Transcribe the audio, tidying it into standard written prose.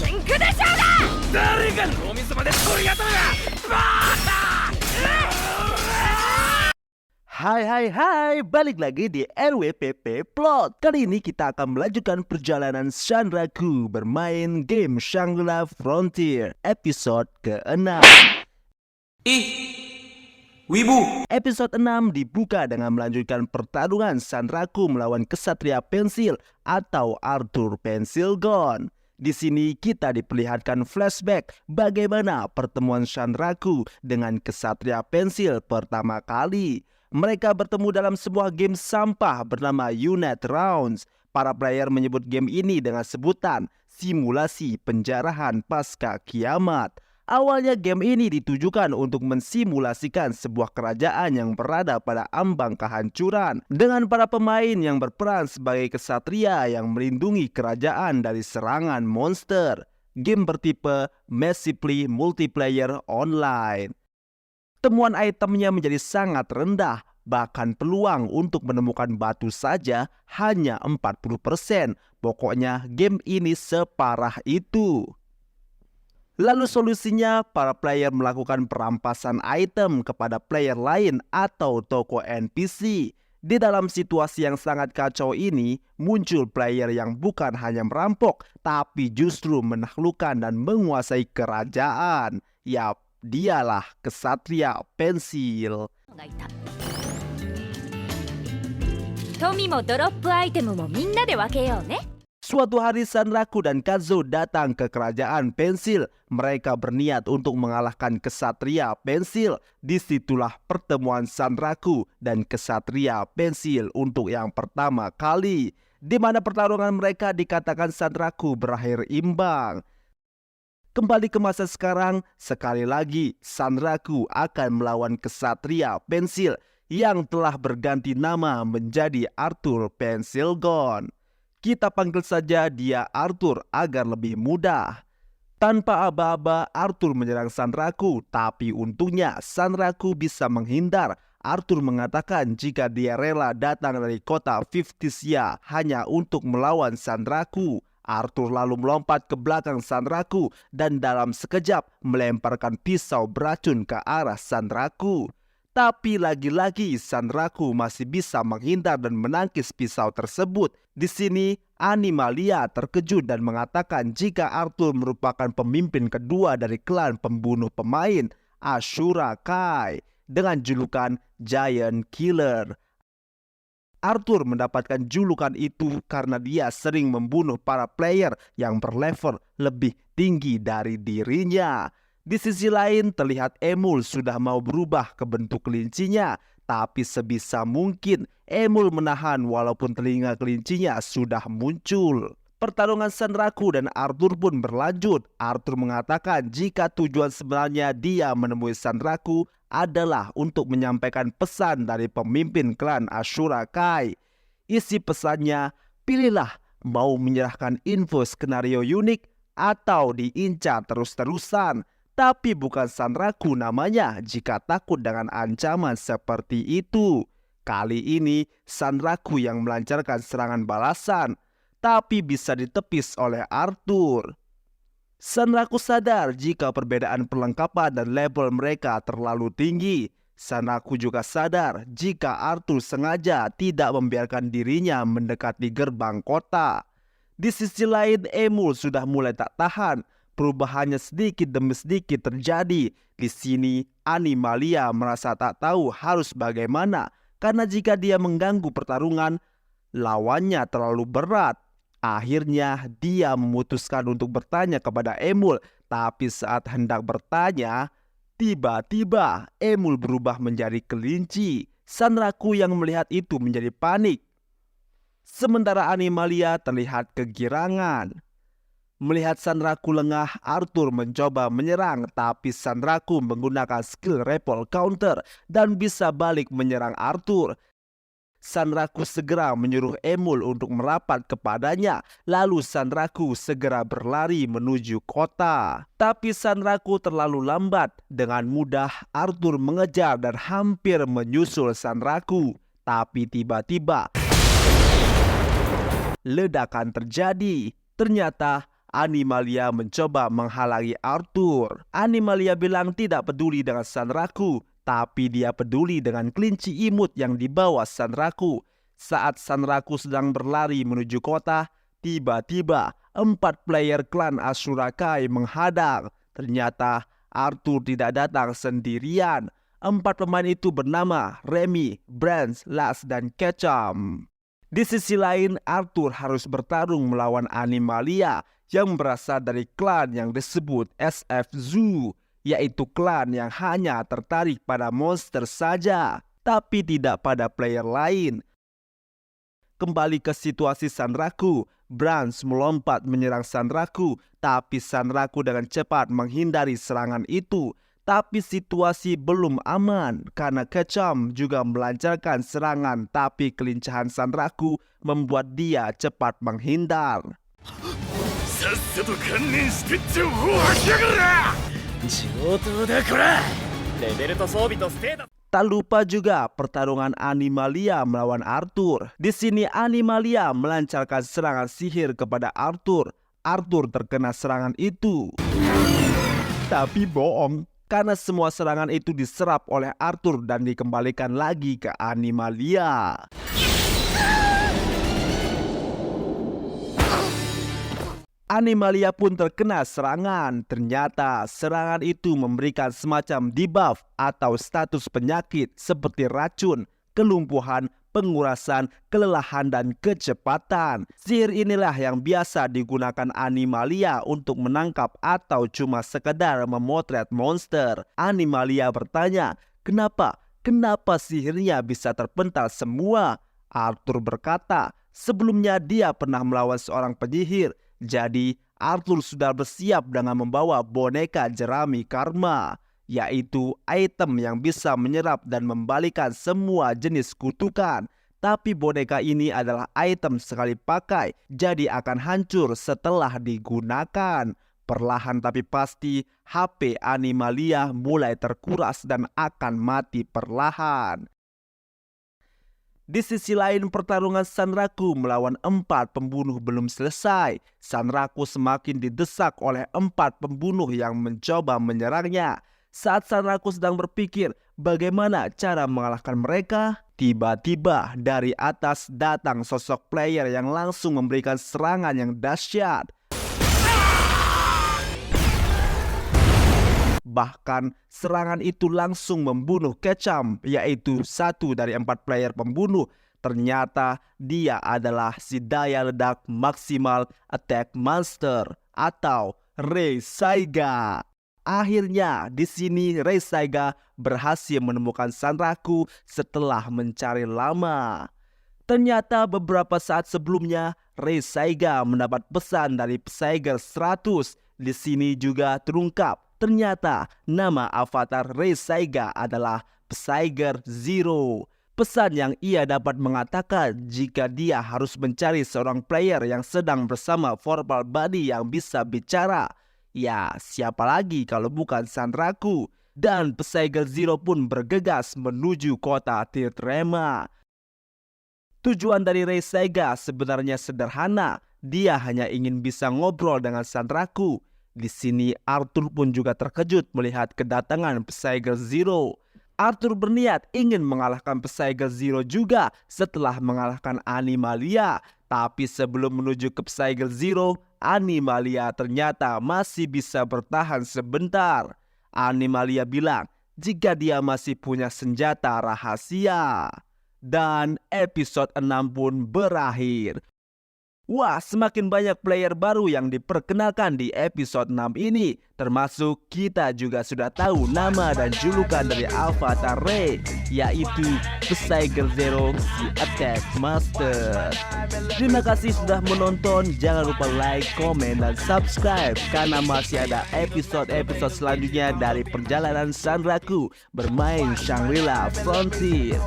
真空でしょうが。誰が脳みそまで取り当たるが。Hai, balik lagi di RWPP Plot. Kali ini kita akan melanjutkan perjalanan Sanraku bermain game Shangri-La Frontier episode ke-6. Wibu. Episode 6 dibuka dengan melanjutkan pertarungan Sanraku melawan Kesatria Pensil atau Arthur Pensilgon. Di sini kita diperlihatkan flashback bagaimana pertemuan Sanraku dengan Kesatria Pensil pertama kali. Mereka bertemu dalam sebuah game sampah bernama Unite Rounds. Para player menyebut game ini dengan sebutan simulasi penjarahan pasca kiamat. Awalnya game ini ditujukan untuk mensimulasikan sebuah kerajaan yang berada pada ambang kehancuran dengan para pemain yang berperan sebagai kesatria yang melindungi kerajaan dari serangan monster. Game bertipe Massively Multiplayer Online. Temuan itemnya menjadi sangat rendah, bahkan peluang untuk menemukan batu saja hanya 40%. Pokoknya game ini separah itu. Lalu solusinya, para player melakukan perampasan item kepada player lain atau toko NPC. Di dalam situasi yang sangat kacau ini, muncul player yang bukan hanya merampok, tapi justru menaklukkan dan menguasai kerajaan. Yap, dialah Kesatria Pensil. 富もドロップアイテムもみんなで分けようね。 Suatu hari Sanraku dan Kazo datang ke kerajaan Pensil. Mereka berniat untuk mengalahkan Kesatria Pensil. Disitulah pertemuan Sanraku dan Kesatria Pensil untuk yang pertama kali, di mana pertarungan mereka dikatakan Sanraku berakhir imbang. Kembali ke masa sekarang, sekali lagi Sanraku akan melawan Kesatria Pensil yang telah berganti nama menjadi Arthur Pensilgon. Kita panggil saja dia Arthur agar lebih mudah. Tanpa aba-aba, Arthur menyerang Sanraku, tapi untungnya Sanraku bisa menghindar. Arthur mengatakan jika dia rela datang dari kota Fiftysia hanya untuk melawan Sanraku. Arthur lalu melompat ke belakang Sanraku dan dalam sekejap melemparkan pisau beracun ke arah Sanraku. Tapi lagi-lagi Sanraku masih bisa menghindar dan menangkis pisau tersebut. Di sini Animalia terkejut dan mengatakan jika Arthur merupakan pemimpin kedua dari klan pembunuh pemain Ashura Kai dengan julukan Giant Killer. Arthur mendapatkan julukan itu karena dia sering membunuh para player yang berlevel lebih tinggi dari dirinya. Di sisi lain terlihat Emul sudah mau berubah ke bentuk kelincinya, tapi sebisa mungkin Emul menahan walaupun telinga kelincinya sudah muncul. Pertarungan Sanraku dan Arthur pun berlanjut. Arthur mengatakan jika tujuan sebenarnya dia menemui Sanraku adalah untuk menyampaikan pesan dari pemimpin klan Ashura Kai. Isi pesannya, pilihlah mau menyerahkan info skenario unik atau diincar terus-terusan. Tapi bukan Sanraku namanya jika takut dengan ancaman seperti itu. Kali ini Sanraku yang melancarkan serangan balasan, tapi bisa ditepis oleh Arthur. Sanraku sadar jika perbedaan perlengkapan dan level mereka terlalu tinggi. Sanraku juga sadar jika Arthur sengaja tidak membiarkan dirinya mendekati gerbang kota. Di sisi lain, Emul sudah mulai tak tahan. Perubahannya sedikit demi sedikit terjadi. Di sini, Animalia merasa tak tahu harus bagaimana karena jika dia mengganggu pertarungan, lawannya terlalu berat. Akhirnya dia memutuskan untuk bertanya kepada Emul, tapi saat hendak bertanya, tiba-tiba Emul berubah menjadi kelinci. Sanraku yang melihat itu menjadi panik. Sementara Animalia terlihat kegirangan. Melihat Sanraku lengah, Arthur mencoba menyerang, tapi Sanraku menggunakan skill repel counter dan bisa balik menyerang Arthur. Sanraku segera menyuruh Emul untuk merapat kepadanya. Lalu Sanraku segera berlari menuju kota. Tapi Sanraku terlalu lambat. Dengan mudah Arthur mengejar dan hampir menyusul Sanraku. Tapi tiba-tiba ledakan terjadi. Ternyata Animalia mencoba menghalangi Arthur. Animalia bilang tidak peduli dengan Sanraku, tapi dia peduli dengan kelinci imut yang dibawa Sanraku. Saat Sanraku sedang berlari menuju kota, tiba-tiba 4 player klan Ashura Kai menghadang. Ternyata Arthur tidak datang sendirian. 4 pemain itu bernama Remy, Brands, Lars, dan Ketchum. Di sisi lain, Arthur harus bertarung melawan Animalia yang berasal dari klan yang disebut SF Zoo, yaitu klan yang hanya tertarik pada monster saja, tapi tidak pada player lain. Kembali ke situasi Sanraku, Brands melompat menyerang Sanraku, tapi Sanraku dengan cepat menghindari serangan itu. Tapi situasi belum aman karena Ketchum juga melancarkan serangan, tapi kelincahan Sanraku membuat dia cepat menghindar. さっさと観念して情報を吐きやがれ。上等だこら。レベルと装備とステータス。 Tak lupa juga pertarungan Animalia melawan Arthur. Di sini Animalia melancarkan serangan sihir kepada Arthur. Arthur terkena serangan itu. Tapi bohong, karena semua serangan itu diserap oleh Arthur dan dikembalikan lagi ke Animalia. Animalia pun terkena serangan. Ternyata serangan itu memberikan semacam debuff atau status penyakit seperti racun, kelumpuhan, pengurasan, kelelahan, dan kecepatan. Sihir inilah yang biasa digunakan Animalia untuk menangkap atau cuma sekedar memotret monster. Animalia bertanya, kenapa sihirnya bisa terpental semua? Arthur berkata, sebelumnya dia pernah melawan seorang penyihir. Jadi Arthur sudah bersiap dengan membawa boneka jerami karma, yaitu item yang bisa menyerap dan membalikan semua jenis kutukan. Tapi boneka ini adalah item sekali pakai, jadi akan hancur setelah digunakan. Perlahan tapi pasti HP Animalia mulai terkuras dan akan mati perlahan. Di sisi lain, pertarungan Sanraku melawan 4 pembunuh belum selesai. Sanraku semakin didesak oleh 4 pembunuh yang mencoba menyerangnya. Saat Sanraku sedang berpikir bagaimana cara mengalahkan mereka, tiba-tiba dari atas datang sosok player yang langsung memberikan serangan yang dahsyat. Bahkan serangan itu langsung membunuh Ketchum, yaitu 1 dari 4 player pembunuh. Ternyata dia adalah si daya ledak maksimal attack monster atau Rei Saiga. Akhirnya di sini Rei Saiga berhasil menemukan Sanraku setelah mencari lama. Ternyata beberapa saat sebelumnya Rei Saiga mendapat pesan dari Psyger 100. Di sini juga terungkap ternyata nama avatar Rei Saiga adalah Psyger Zero. Pesan yang ia dapat mengatakan jika dia harus mencari seorang player yang sedang bersama Verbal Body yang bisa bicara. Ya, siapa lagi kalau bukan Sanraku? Dan Psyger Zero pun bergegas menuju kota Tirtrema. Tujuan dari Rei Saiga sebenarnya sederhana. Dia hanya ingin bisa ngobrol dengan Sanraku. Di sini Arthur pun juga terkejut melihat kedatangan Psyger Zero. Arthur berniat ingin mengalahkan Psyger Zero juga setelah mengalahkan Animalia. Tapi sebelum menuju ke Psyger Zero, Animalia ternyata masih bisa bertahan sebentar. Animalia bilang jika dia masih punya senjata rahasia. Dan episode 6 pun berakhir. Wah, semakin banyak player baru yang diperkenalkan di episode 6 ini. Termasuk kita juga sudah tahu nama dan julukan dari avatar Rei, yaitu Psyger Zero, si Attack Master. Terima kasih sudah menonton. Jangan lupa like, komen, dan subscribe, karena masih ada episode-episode selanjutnya dari perjalanan Sanraku bermain Shangri-La Frontier.